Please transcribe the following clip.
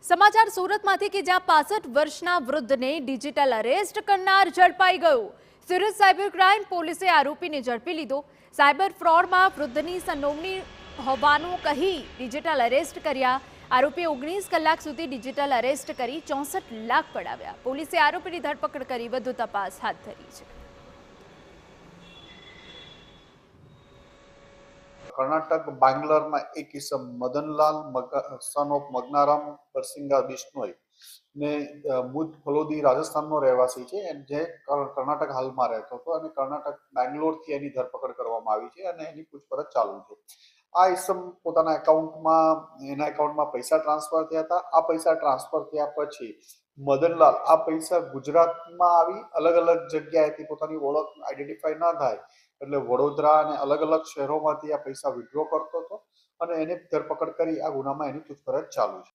સમાચાર સુરતમાંથી કે જ્યાં 65 વર્ષના વૃદ્ધને ડિજિટલ અરેસ્ટ કરનાર ઝડપાઈ ગયો। સુરત સાયબર ક્રાઇમ પોલીસે આરોપીને ઝડપી લીધો। સાયબર ફ્રોડમાં વૃદ્ધની સંડોવણી હોવાનું કહી ડિજિટલ અરેસ્ટ કર્યા। આરોપીએ 19 કલાક સુધી ડિજિટલ અરેસ્ટ કરી 64 લાખ પડાવ્યા। પોલીસે આરોપીની ધરપકડ કરી વધુ તપાસ હાથ ધરી છે। कर्नाटक बांग्लोर में एक किस्म मदनलाल सन ऑफ मगनाराम बरसिंगा बिश्नोई ने मुद फलोदी राजस्थान नो રહેવાસી છે જે કર્ણાટક હાલમાં રહેતો હતો અને કર્ણાટક બેંગ્લોર થી એની ધરપકડ કરવામાં આવી છે અને એની પૂછપરછ ચાલુ છે। આ ઇસમ પોતાના એકાઉન્ટમાં પૈસા ટ્રાન્સફર થયા હતા। આ પૈસા ટ્રાન્સફર થયા પછી મદનલાલ આ પૈસા ગુજરાતમાં આવી અલગ અલગ જગ્યાએથી પોતાની ઓળખ આઈડેન્ટિફાઈ ન થાય એટલે વડોદરા અને અલગ અલગ શહેરોમાંથી આ પૈસા વિડ્રો કરતો હતો અને એની ધરપકડ કરી આ ગુનામાં એની પૂછપરછ ચાલુ છે।